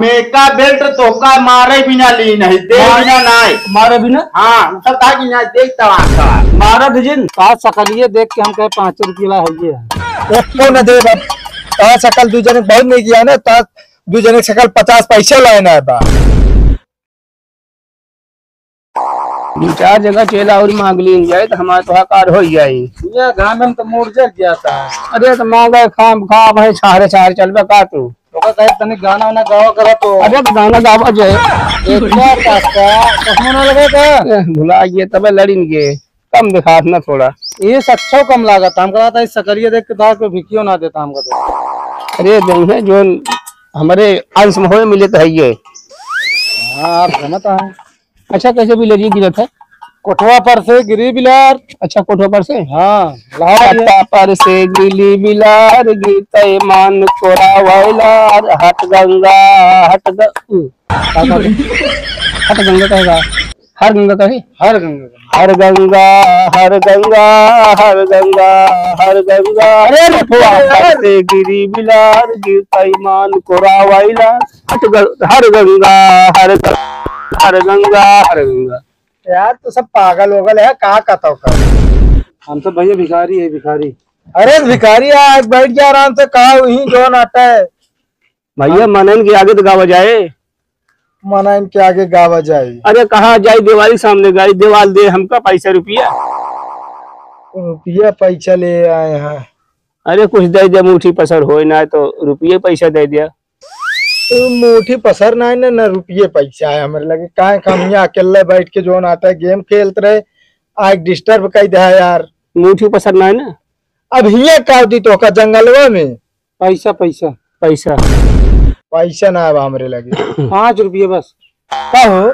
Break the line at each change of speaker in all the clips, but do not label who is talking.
मेका belt तो का मारे बिना ली नहीं दे बिना नहीं
मारे बिना।
हाँ सब था कि ना देखता
मारा दिजिन का सकलिए देख के हम कहे 5 रुपया है
क्यों न दे ता सकल दू जने बहुत नहीं किया ना ता दू जने सकल 50 पैसे लाए ना बा
4 जगह चेला और मांग ली जाए तो हमारा तो कार हो जाए।
ये गानम तो मोड़ जग गया था।
अरे तो मांगा खाम खा भाई छारे छारे चलबे का तू
तो कहे तने गाना वाना गावा करा तो।
अरे तो गाना गावा जाए
इतना काका चश्मा ना लगे था
भुला गए तबे लड़ीन गे कम दिखा ना थोड़ा
ये सच्चो कम लागत हम कहा था इस सकरिया देख के दाल को भिकियो ना देता हमका तो।
अरे नहीं है जो हमारे अंश में हो मिले तो है ये।
हाँ आप समझता है।
अच्छा कैसे भी लड़ी गिरत है
कोठवा पर से गिरी बिलार।
अच्छा कोठवा पर से
हाँ
पर से गिली बिलार गीते मान कोरा वैलार हट गंगा हट हट गंगा कहेगा हर गंगा कहे
हर गंगा
हर गंगा हर गंगा हर गंगा हर गंगा अरे पर से गिरी बिलार गीते मान कोरा वैलार हर गंगा हर हर गंगा हर गंगा।
यार तो सब पागल वगल है कहा कहता कर हम तो भैया भिखारी है भिखारी। अरे भिखारी आज बैठ गया आराम से कहा वही जो आता है
भैया मनन के आगे तो गावा जाए
मनन के आगे गावा जाए।
अरे कहा जाए दिवाली सामने गाई देवाल दे हमका पैसा रुपया
रुपया पैसा ले आए हैं।
अरे कुछ दे दे मुठी पसर हो ना तो रुपये पैसा दे दिया
तो मुठी पसर ना न रुपये पैसा है हमारे लगे काहे कमिया अकेले बैठ के जो आता है गेम खेलते रहे आज डिस्टर्ब कर दे यार
मुठी पसर ना है ना
अब हिया काट दी तो का जंगलवा में
पैसा पैसा पैसा
पैसा ना अब हमारे लगे
5 रुपये बस
का हो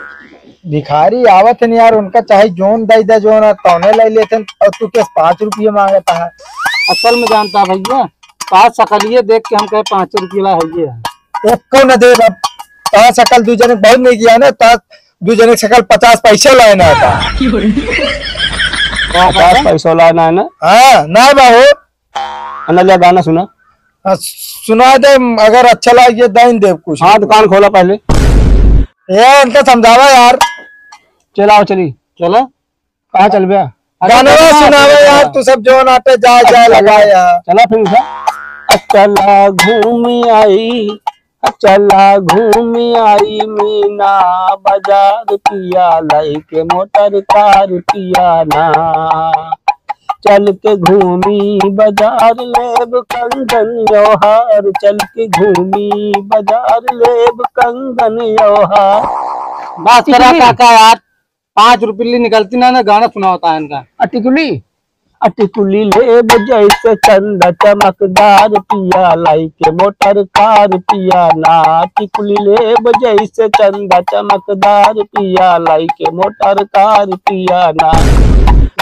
भिखारी आवत है यार उनका चाहे जोन दे दे जोन तौने ले लेते और तू के 5 रुपये मांगता है।
असल में जानता भैया का सकलिए देख के हम कहे 5 रुपया है ये
एक को न दे ता सकल दू जने बहुत नहीं किया ना ता दू जने सकल 50 पैसे लाए ना था
50 पैसा लाना है ना।
हाँ ना बाबू
अनलिया गाना सुना
सुना दे अगर अच्छा लगे दाइन देव कुछ।
हाँ दुकान खोला पहले
ये इनका समझावा यार
चलाओ चली चलो कहाँ चल गया
गाना सुनावे यार तू सब जो नाटे जा जा लगा यार
चला फिर चला घूम आई चला घूम आई मीना बाजार पिया लाई के मोटर कार पिया ना चल के घूमी बाजार लेब कंगन योहार चल के घूमी बाजार लेब कंगन योहार।
बात करा काका यार 5 रुपये निकलती ना गाना सुना होता है इनका।
अटिकुली अटिकुली लेब जैसे चंदा चमकदार पिया लाई के मोटर कार पिया ना अटिकुली लेब जैसे चंदा चमकदार पिया लाई के मोटर कार पिया ना।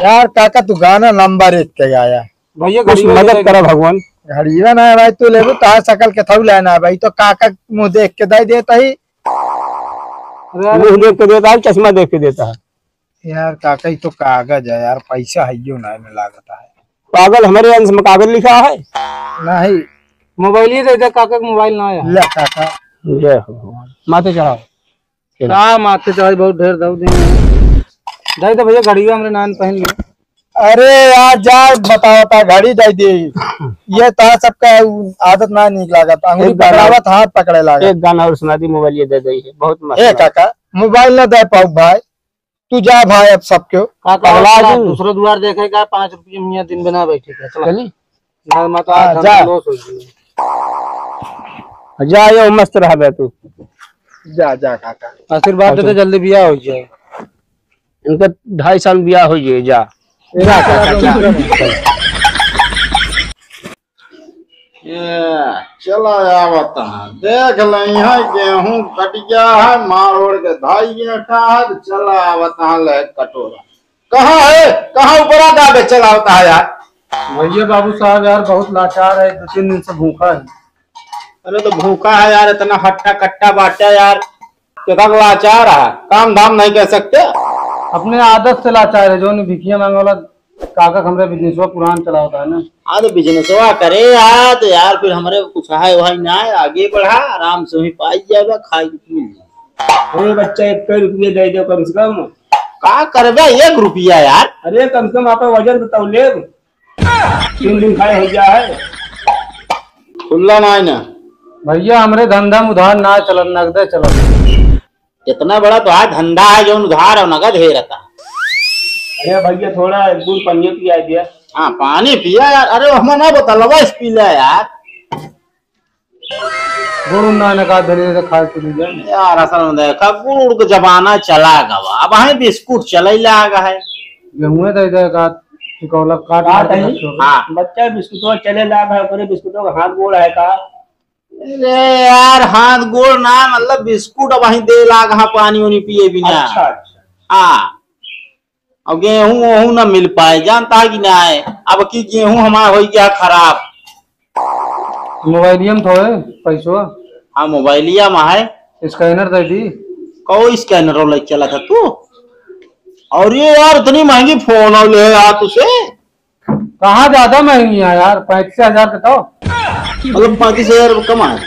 यार काका तू गाना नंबर 1 के गाया
भैया कुछ मदद करो भगवान
घड़िया ना है भाई तू ले तार सकल के थऊ लेना है भाई तो काका मुंह देख के दे देता ही
मुंह देख के देता है चश्मा देख के देता है।
यार काका ही तो कागज है यार पैसा है यो ना में लागता है
पागल हमारे अंश में कागज लिखा है
नहीं
मोबाइल ही दे काका का मोबाइल ना है
ले काका
जय भगवान माथे चढ़ाओ
का माथे चढ़ाई बहुत ढेर दऊ दे
तो भैया घड़ी हमरे नान पहन लिया।
अरे यार जा बताओ घड़ी दे दे ये तो सबका आदत ना नहीं लागत अंगुली पकड़ावत हाथ पकड़े लागत।
एक गाना और सुना दी मोबाइल ये दे दे बहुत मस्त
ए काका मोबाइल ना दे पाऊ भाई तू जा भाई अब सबको
काका
दूसरा द्वार देखेगा 5 रुपये मियां दिन बना बैठे
चली
जा
जा मस्त रहा बे तू
जा जा काका आशीर्वाद दे जल्दी बियाह हो जाए
इनका 2.5 साल बियाह हो जाए जा
चला आवता देख है गेहूं कट गया है मार ओढ़ के धाई चला आवता ले कटोरा कहाँ है कहाँ ऊपर दाबे चला होता है यार।
भैया बाबू साहब यार बहुत लाचार है 2-3 दिन से भूखा है।
अरे तो भूखा है यार इतना हट्टा कट्टा बाटा यार क्या लाचार है काम धाम नहीं कह सकते
अपने आदत से लाचार है जो भिखिया मांगे वाला काका हमरे बिजनेस पुरान चला होता है ना।
हाँ तो बिजनेसवा करे यार, तो यार फिर हमारे कुछ है वही ना है, आगे बढ़ा आराम से वही पाई जाएगा, खाई मिल जाए।
अरे बच्चा 1 रुपये दे दो कम से कम।
का करबे 1 रुपया यार?
अरे कम से कम आप वजन बताओ ले, 3 दिन खाए हो गया है।
खुल्ला ना है ना
भैया हमरे धंधा में उधार ना चलन, नगदे चलन।
इतना बड़ा तो आज धंधा है जो उधार और नगद है रहता।
अरे भैया थोड़ा गुड़ पनिया पिया दिया।
हाँ पानी पिया यार, अरे हमें ना बता इस पी ले यार।
गुड़ ना नका धरे खाए पी लीजिए
यार असल में देखा गुड़ का जमाना चला गवा, अब हमें बिस्कुट चले लगा है।
गेहूं दे देगा चिकौला काट
हाँ
बच्चा बिस्कुटों चले लाग है, करे बिस्कुटों का हाथ गोड़ है का?
अरे यार हाथ गोड़ ना मतलब बिस्कुट अब वही दे लाग, हाँ पानी उनी पिए बिना।
अच्छा अच्छा।
हाँ अब गेहूं वहूं ना मिल पाए, जानता है कि ना है। अब की गेहूं हमारा हो गया खराब।
मोबाइलियम थोड़े पैसो।
हाँ मोबाइलिया में है,
स्कैनर दे दी।
कोई स्कैनर वाला चला था तू? और ये यार इतनी महंगी फोन और ले यार तुझे।
कहाँ ज्यादा महंगी है यार, 35,000 का तो।
मतलब 35,000 कमा है?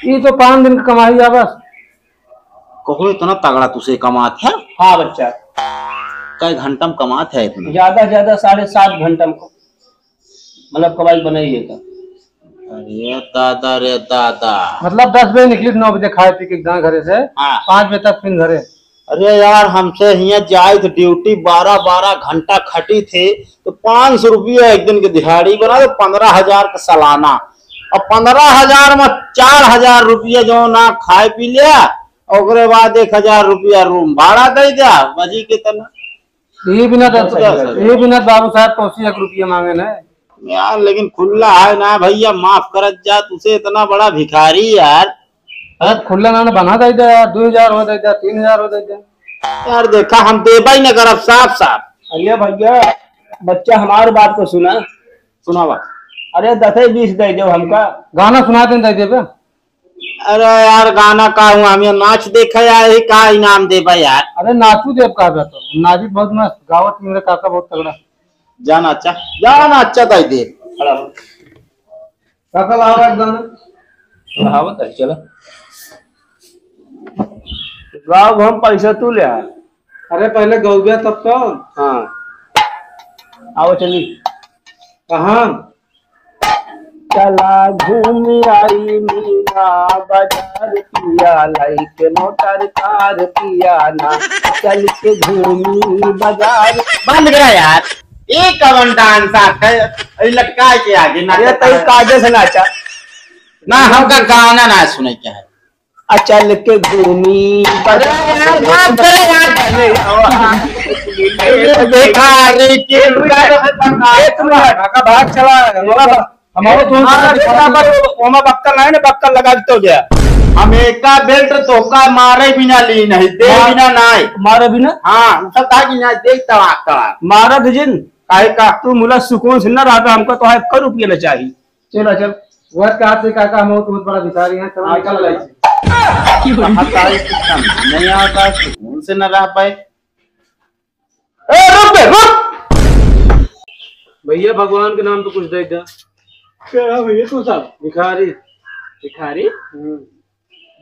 ये तो 5 दिन की कमाई है बस।
कहो इतना तगड़ा तुझे कमात है?
हाँ बच्चा
कई घंटा में कमात है इतना?
ज्यादा 7.5 घंटा में मतलब कमाई बनाई है का।
अरे दादा रे दादा।
मतलब 10 बजे निकली 9 बजे खाए पी के घरे से,
हाँ
5 बजे तक फिर घरे।
अरे यार हमसे यहाँ जाए तो ड्यूटी 12 घंटा खटी थे तो 500 रुपया एक दिन की दिहाड़ी बना तो 15,000 का सालाना। और 15,000 में 4,000 रुपया जो ना खाए पी लिया और बाद 1,000 रुपया रूम भाड़ा दे दिया बजी के तना।
ये बिना बाबू साहब तो 1 रुपया मांगे ना
यार। लेकिन खुला है ना भैया, माफ करत जा तुझे इतना बड़ा भिखारी यार।
अरे खुला ना बना दे दे यार, 2,000 हो दे दे, 3,000 हो दे दे
यार। देखा हम देबा ही न करब साफ साफ।
अरे भैया बच्चा हमारी बात को सुना।
सुनावा।
अरे 10-20 दे दो हमका।
गाना सुना दे दे।
अरे यार गाना का हूँ हम नाच देखा यार, ही का इनाम देबा यार।
अरे नाचू देव का तो नाची बहुत मस्त गावत, मेरे काका बहुत तगड़ा।
जाना अच्छा दे दे
काका लावा एक गाना।
हाँ बता चलो गाँव हम पैसा तू ले।
अरे पहले गौबिया तब तो।
हाँ आओ चली।
कहाँ?
चला घूम आई मीना बाजार पिया, लाई के मोटर कार पिया ना, चल के घूमी बाजार।
बंद करा यार, एक कवन डांस है लटका के आगे ना।
अरे तई काजे से नाचा
ना, हमका गाना ना सुने क्या है।
चल के घूमी बाजार। भाग चला हमारे बक्कर ना है ना, बक्कर लगा देते हो गया।
हम एक का बेल्ट तो का मारे बिना ली नहीं दे बिना नाई
मारे बिना।
हाँ सब था कि ना देखता आता
मारा जिन काहे का तू मुला सुकून से न रहा, हमको तो है 1 रुपया न चाहिए। चलो चल
वह कहा से काका हम बहुत बड़ा भिखारी हैं, चलो निकल ले।
नहीं आता सुकून से न रह पाए।
रुक भैया, भगवान के नाम तो कुछ दे दे।
भैया तू सब भिखारी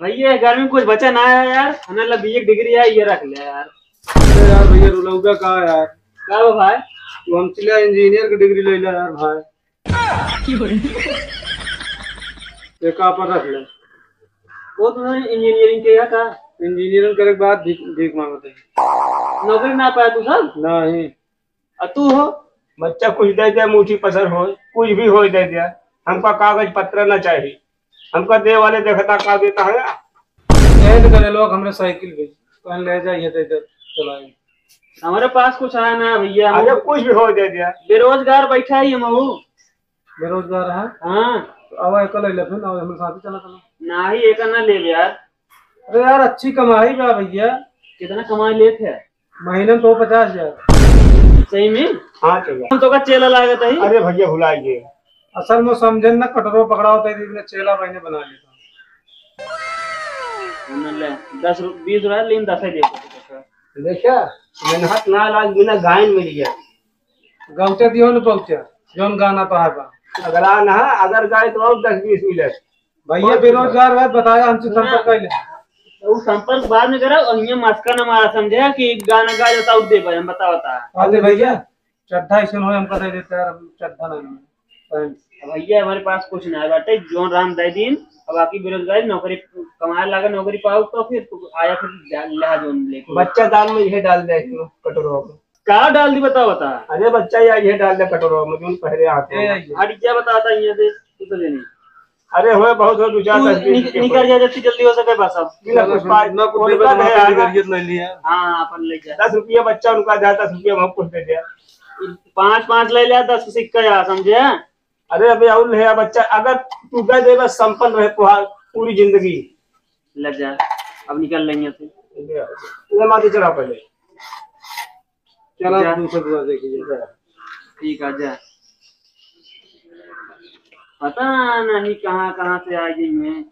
भैया घर में कुछ बचा ना है यार, हमें BA डिग्री है ये रख ले यार।
अरे यार भैया रुलौगा कहा यार,
क्या वो भाई
तू हम चिल्ला इंजीनियर की डिग्री ले ले यार भाई। देखा पर रख ले।
वो तो इंजीनियरिंग किया था,
इंजीनियरिंग करे के बाद भीख मांगते हैं।
नौकरी ना पाया तू सब
नहीं।
तू हो बच्चा कुछ दे दिया, मुठी पसर हो कुछ भी हो दे दिया, हमका कागज पत्र ना चाहिए, हमका दे वाले देखता का देता है।
ऐड करे लोग हमरे साइकिल भी कौन ले जाइए तो इधर चलाए।
हमारे पास कुछ आया ना भैया, अरे कुछ भी हो दे दिया। बेरोजगार बैठा है ये महू।
बेरोजगार है?
हाँ
तो अब एक ले ले फिर और हमारे साथ चला चलो।
ना ही एक ना ले यार।
अरे यार अच्छी कमाई बा भैया।
कितना कमा लेते हैं?
महीने में तो 50,000।
सही में? हाँ चलो हम तो का चेला लागत है। अरे भैया भुलाइए,
असल में समझे ना कटोरो पकड़ा होता है, चेला महीने बना लेता।
10-20 रुपया लेकिन 10 ही
देखा
मेहनत ना लाग बिना गायन मिल गया।
गौचा दियो न पहुंचा
जोन गाना तो है बा
अगला ना अगर गाय तो और 10-20 मिनट
भैया बेरोजगार है, बताया हमसे संपर्क कर ले।
वो संपर्क बाद में करा और यहाँ मस्का न मारा समझे कि गाना गा जाता उठ दे भाई हम बता
अरे भैया चड्ढा ऐसे हो हमको दे देते यार, चड्ढा नहीं
भैया हमारे पास कुछ ना है बेटे जोन राम दे दिन अब बाकी बेरोजगारी नौकरी कमाए लगा नौकरी पाओ तो फिर तू आया फिर लिहाज जोन ले
बच्चा दाल में यह डाल दे कटोरों में।
क्या डाल दी बता
अरे बच्चा यार ये डाल दे कटोरों में जो पहले आते हैं।
अरे क्या बताता ये दे तू तो लेनी
अरे हो बहुत हो 2-4
निकल जा जितनी जल्दी हो सके बस अब
ले लिया।
हाँ अपन ले जा
10 रुपया बच्चा उनका जाता 10 रुपया हम कुछ दे दिया
5-5 ले लिया 10 सिक्का यार समझे।
अरे अभी और है बच्चा अगर तू दे दे बस संपन्न रहे पूरी जिंदगी
लग जा अब निकल लेंगे
ये माती चला पहले
चला दूसरा दुआ देखिए।
ठीक है जा पता नहीं कहाँ कहाँ से आ गई है।